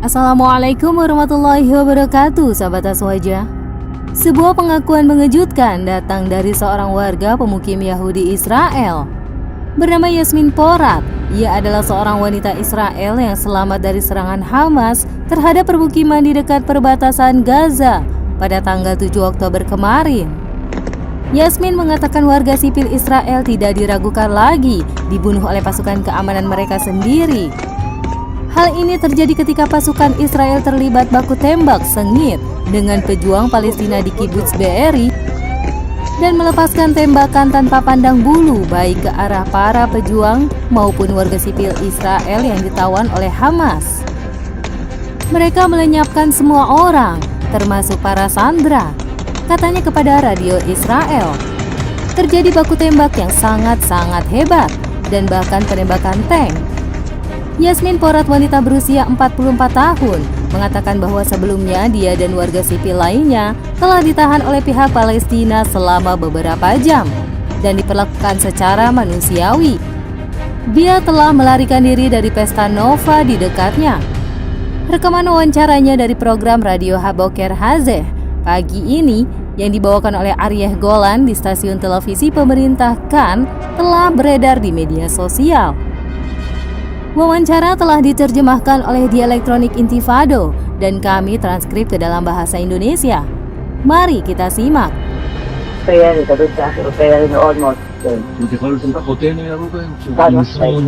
Assalamualaikum warahmatullahi wabarakatuh, sahabat Aswaja. Sebuah pengakuan mengejutkan datang dari seorang warga pemukim Yahudi Israel bernama Yasmin Porat. Ia adalah seorang wanita Israel yang selamat dari serangan Hamas terhadap permukiman di dekat perbatasan Gaza pada tanggal 7 Oktober kemarin. Yasmin mengatakan warga sipil Israel tidak diragukan lagi dibunuh oleh pasukan keamanan mereka sendiri. Hal ini terjadi ketika pasukan Israel terlibat baku tembak sengit dengan pejuang Palestina di Kibbutz Be'eri dan melepaskan tembakan tanpa pandang bulu baik ke arah para pejuang maupun warga sipil Israel yang ditawan oleh Hamas. Mereka melenyapkan semua orang, termasuk para sandera, katanya kepada radio Israel. Terjadi baku tembak yang sangat-sangat hebat dan bahkan penembakan tank. Yasmin Porat, wanita berusia 44 tahun, mengatakan bahwa sebelumnya dia dan warga sipil lainnya telah ditahan oleh pihak Palestina selama beberapa jam dan diperlakukan secara manusiawi. Dia telah melarikan diri dari pesta Nova di dekatnya. Rekaman wawancaranya dari program radio Haboker Hazeh pagi ini yang dibawakan oleh Aryeh Golan di stasiun televisi pemerintah Kan telah beredar di media sosial. Wawancara telah diterjemahkan oleh Dielektronik Intifado dan kami transkrip ke dalam bahasa Indonesia. Mari kita simak. בכלל זה כוחותינו ירו בהם, חד משמעית.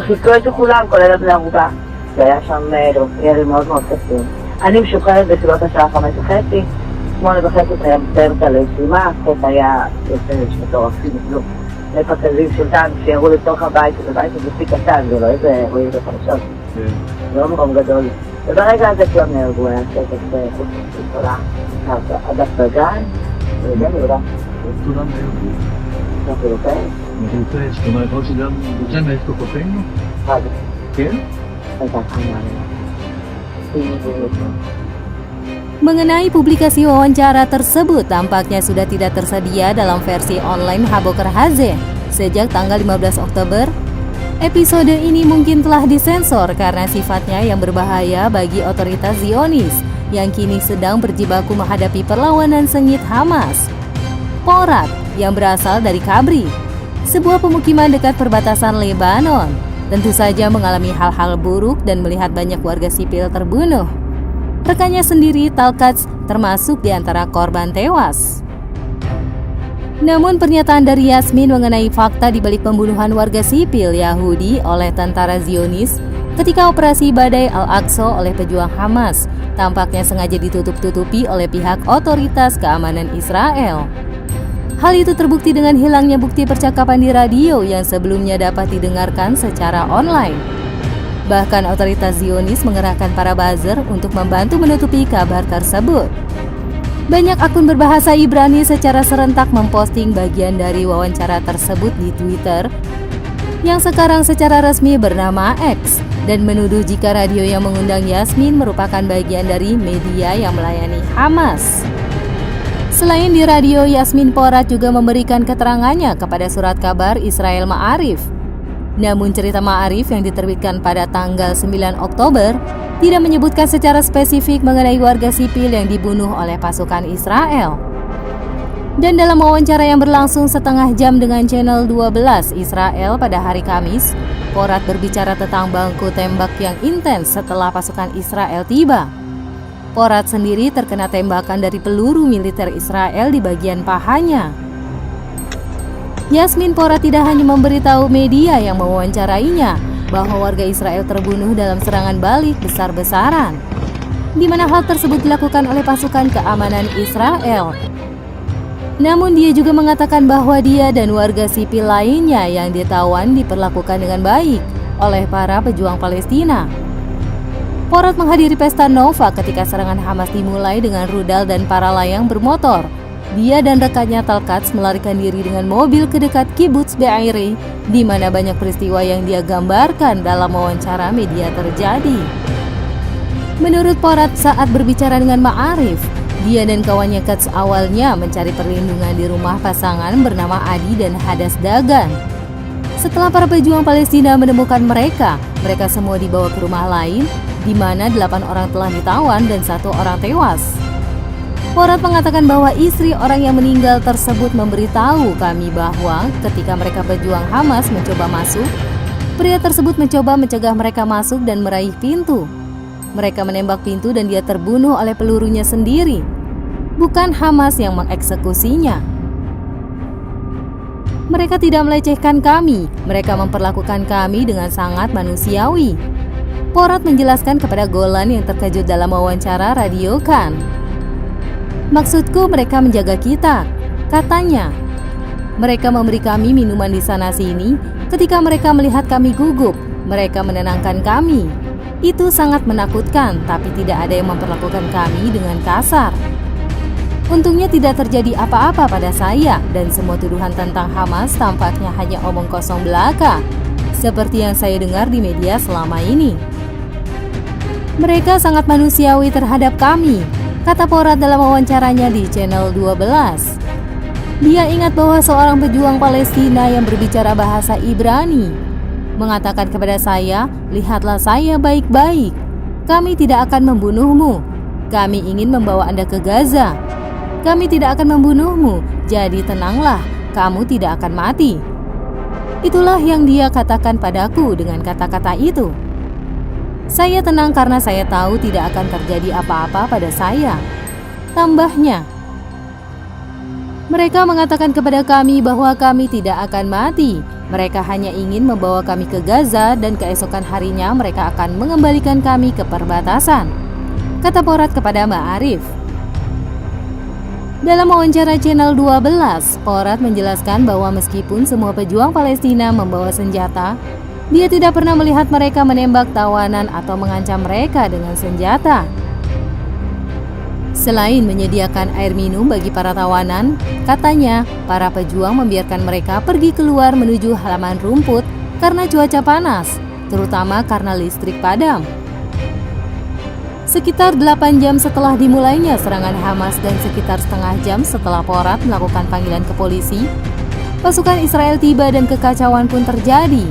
חיכו את כולם, כולל בני ערובה. זה היה שם ירי מאוד מאוד קשה. אני משוחררת בסביבות השעה 5:30, 8:30 היה מסיימת על הישימה, אחרי היה יוצא מטורפים וכלום. פקזים של טנק שירו לתוך הבית, ובבית הזה פי קטן, זה לא איזה רואים בחדשות. זה לא מקום גדול. וברגע הזה כולם נהרגו, היה שקט חוץ גדולה. אגף בגן, וזה נראה. כולם נהרגו. חילופי? חילופי, זאת אומרת, עוד שגם יוצא את כוחותינו? כן? Mengenai publikasi wawancara tersebut, tampaknya sudah tidak tersedia dalam versi online Haboker Hazeh sejak tanggal 15 Oktober. Episode ini mungkin telah disensor karena sifatnya yang berbahaya bagi otoritas Zionis yang kini sedang berjibaku menghadapi perlawanan sengit Hamas. Porat yang berasal dari Kabri, sebuah pemukiman dekat perbatasan Lebanon, tentu saja mengalami hal-hal buruk dan melihat banyak warga sipil terbunuh. Rekannya sendiri, Talkatz, termasuk di antara korban tewas. Namun pernyataan dari Yasmin mengenai fakta di balik pembunuhan warga sipil Yahudi oleh tentara Zionis ketika operasi Badai Al-Aqsa oleh pejuang Hamas tampaknya sengaja ditutup-tutupi oleh pihak otoritas keamanan Israel. Hal itu terbukti dengan hilangnya bukti percakapan di radio yang sebelumnya dapat didengarkan secara online. Bahkan otoritas Zionis mengerahkan para buzzer untuk membantu menutupi kabar tersebut. Banyak akun berbahasa Ibrani secara serentak memposting bagian dari wawancara tersebut di Twitter yang sekarang secara resmi bernama X dan menuduh jika radio yang mengundang Yasmin merupakan bagian dari media yang melayani Hamas. Selain di radio, Yasmin Porat juga memberikan keterangannya kepada surat kabar Israel Ma'arif. Namun cerita Ma'arif yang diterbitkan pada tanggal 9 Oktober tidak menyebutkan secara spesifik mengenai warga sipil yang dibunuh oleh pasukan Israel. Dan dalam wawancara yang berlangsung setengah jam dengan channel 12 Israel pada hari Kamis, Porat berbicara tentang baku tembak yang intens setelah pasukan Israel tiba. Porat sendiri terkena tembakan dari peluru militer Israel di bagian pahanya. Yasmin Porat tidak hanya memberitahu media yang mewawancarainya bahwa warga Israel terbunuh dalam serangan balik besar-besaran, di mana hal tersebut dilakukan oleh pasukan keamanan Israel. Namun dia juga mengatakan bahwa dia dan warga sipil lainnya yang ditawan diperlakukan dengan baik oleh para pejuang Palestina. Porat menghadiri pesta Nova ketika serangan Hamas dimulai dengan rudal dan para layang bermotor. Dia dan rekannya Talkatz melarikan diri dengan mobil ke dekat Kibbutz Be'eri, di mana banyak peristiwa yang dia gambarkan dalam wawancara media terjadi. Menurut Porat, saat berbicara dengan Ma'arif, dia dan kawannya Katz awalnya mencari perlindungan di rumah pasangan bernama Adi dan Hadas Dagan. Setelah para pejuang Palestina menemukan mereka semua dibawa ke rumah lain, di mana 8 orang telah ditawan dan 1 orang tewas. Porat mengatakan bahwa istri orang yang meninggal tersebut memberitahu kami bahwa ketika mereka pejuang Hamas mencoba masuk, pria tersebut mencoba mencegah mereka masuk dan meraih pintu. Mereka menembak pintu dan dia terbunuh oleh pelurunya sendiri. Bukan Hamas yang mengeksekusinya. Mereka tidak melecehkan kami, mereka memperlakukan kami dengan sangat manusiawi. Porat menjelaskan kepada Golan yang terkejut dalam wawancara Radio Kan. Maksudku mereka menjaga kita, katanya. Mereka memberi kami minuman di sana sini, ketika mereka melihat kami gugup, mereka menenangkan kami. Itu sangat menakutkan, tapi tidak ada yang memperlakukan kami dengan kasar. Untungnya tidak terjadi apa-apa pada saya, dan semua tuduhan tentang Hamas tampaknya hanya omong kosong belaka, seperti yang saya dengar di media selama ini. Mereka sangat manusiawi terhadap kami, kata Porat dalam wawancaranya di Channel 12. Dia ingat bahwa seorang pejuang Palestina yang berbicara bahasa Ibrani mengatakan kepada saya, "Lihatlah saya baik-baik. Kami tidak akan membunuhmu. Kami ingin membawa Anda ke Gaza. Kami tidak akan membunuhmu, jadi tenanglah, kamu tidak akan mati." Itulah yang dia katakan padaku dengan kata-kata itu. Saya tenang karena saya tahu tidak akan terjadi apa-apa pada saya, tambahnya. Mereka mengatakan kepada kami bahwa kami tidak akan mati. Mereka hanya ingin membawa kami ke Gaza dan keesokan harinya mereka akan mengembalikan kami ke perbatasan, kata Porat kepada Ma'arif. Dalam wawancara Channel 12, Porat menjelaskan bahwa meskipun semua pejuang Palestina membawa senjata, dia tidak pernah melihat mereka menembak tawanan atau mengancam mereka dengan senjata. Selain menyediakan air minum bagi para tawanan, katanya para pejuang membiarkan mereka pergi keluar menuju halaman rumput karena cuaca panas, terutama karena listrik padam. Sekitar 8 jam setelah dimulainya serangan Hamas dan sekitar setengah jam setelah Porat melakukan panggilan ke polisi, pasukan Israel tiba dan kekacauan pun terjadi,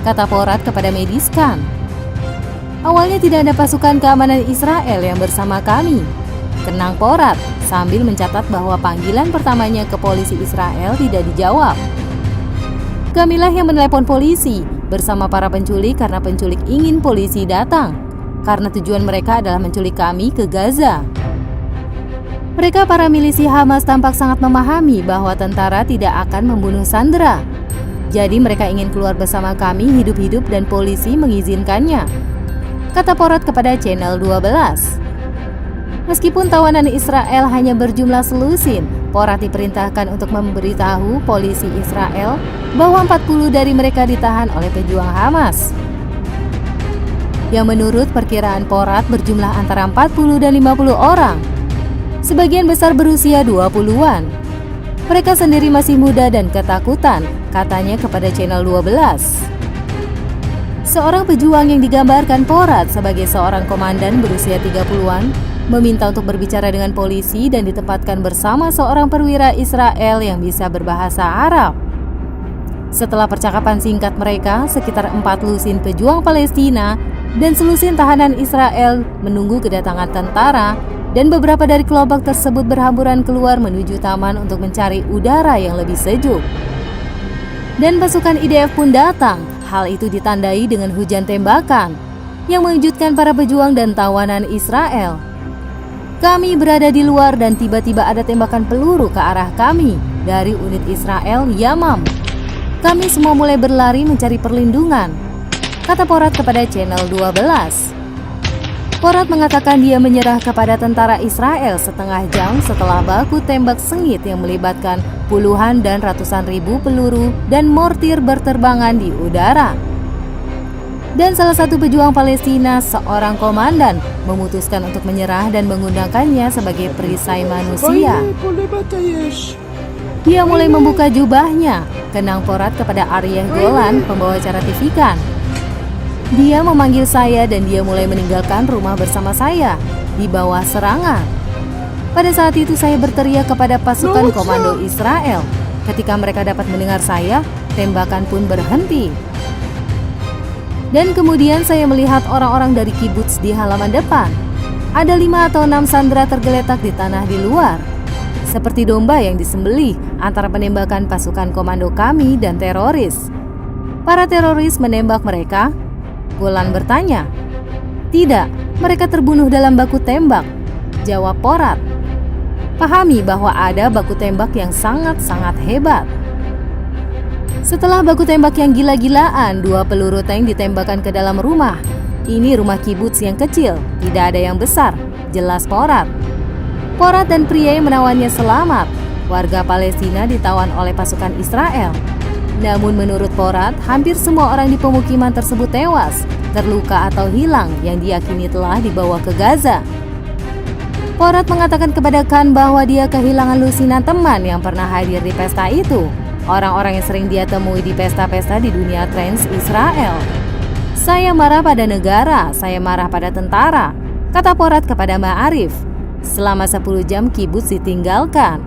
kata Porat kepada Mediskan. Awalnya tidak ada pasukan keamanan Israel yang bersama kami, kenang Porat sambil mencatat bahwa panggilan pertamanya ke polisi Israel tidak dijawab. Kamilah yang menelepon polisi bersama para penculik karena penculik ingin polisi datang, karena tujuan mereka adalah menculik kami ke Gaza. Mereka para milisi Hamas tampak sangat memahami bahwa tentara tidak akan membunuh sandera. Jadi mereka ingin keluar bersama kami hidup-hidup dan polisi mengizinkannya, kata Porat kepada Channel 12. Meskipun tawanan Israel hanya berjumlah selusin, Porat diperintahkan untuk memberitahu polisi Israel bahwa 40 dari mereka ditahan oleh pejuang Hamas, yang menurut perkiraan Porat berjumlah antara 40 dan 50 orang. Sebagian besar berusia 20-an. Mereka sendiri masih muda dan ketakutan, katanya kepada Channel 12. Seorang pejuang yang digambarkan Porat sebagai seorang komandan berusia 30-an meminta untuk berbicara dengan polisi dan ditempatkan bersama seorang perwira Israel yang bisa berbahasa Arab. Setelah percakapan singkat mereka, sekitar 4 lusin pejuang Palestina dan selusin tahanan Israel menunggu kedatangan tentara, dan beberapa dari kelompok tersebut berhamburan keluar menuju taman untuk mencari udara yang lebih sejuk. Dan pasukan IDF pun datang. Hal itu ditandai dengan hujan tembakan yang mengejutkan para pejuang dan tawanan Israel. Kami berada di luar dan tiba-tiba ada tembakan peluru ke arah kami dari unit Israel Yamam. Kami semua mulai berlari mencari perlindungan, kata Porat kepada Channel 12. Porat mengatakan dia menyerah kepada tentara Israel setengah jam setelah baku tembak sengit yang melibatkan puluhan dan ratusan ribu peluru dan mortir berterbangan di udara. Dan salah satu pejuang Palestina, seorang komandan, memutuskan untuk menyerah dan menggunakannya sebagai perisai manusia. Dia mulai membuka jubahnya, kenang Porat kepada Aryeh Golan, pembawa acara TV Kan. Dia memanggil saya dan dia mulai meninggalkan rumah bersama saya di bawah serangan. Pada saat itu saya berteriak kepada pasukan komando Israel, Ketika mereka dapat mendengar saya, tembakan pun berhenti. Dan kemudian saya melihat orang-orang dari kibuts di halaman depan. Ada 5 atau 6 sandera tergeletak di tanah di luar. Seperti domba yang disembelih antara penembakan pasukan komando kami dan teroris. Para teroris menembak mereka. Golan bertanya. Tidak, mereka terbunuh dalam baku tembak, jawab Porat. Pahami bahwa ada baku tembak yang sangat-sangat hebat. Setelah baku tembak yang gila-gilaan, 2 peluru tank ditembakkan ke dalam rumah. Ini rumah kibuts yang kecil, tidak ada yang besar, jelas Porat. Porat dan pria yang menawannya selamat. Warga Palestina ditawan oleh pasukan Israel. Namun menurut Porat, hampir semua orang di pemukiman tersebut tewas, terluka atau hilang yang diyakini telah dibawa ke Gaza. Porat mengatakan kepada Khan bahwa dia kehilangan lusinan teman yang pernah hadir di pesta itu. Orang-orang yang sering dia temui di pesta-pesta di dunia trans Israel. Saya marah pada negara, saya marah pada tentara, kata Porat kepada Ma'arif. Selama 10 jam kibuts ditinggalkan.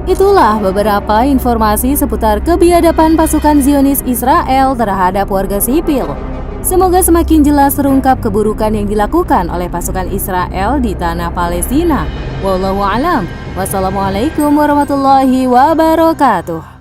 Itulah beberapa informasi seputar kebiadaban pasukan Zionis Israel terhadap warga sipil. Semoga semakin jelas terungkap keburukan yang dilakukan oleh pasukan Israel di tanah Palestina. Wallahu a'lam. Wassalamualaikum warahmatullahi wabarakatuh.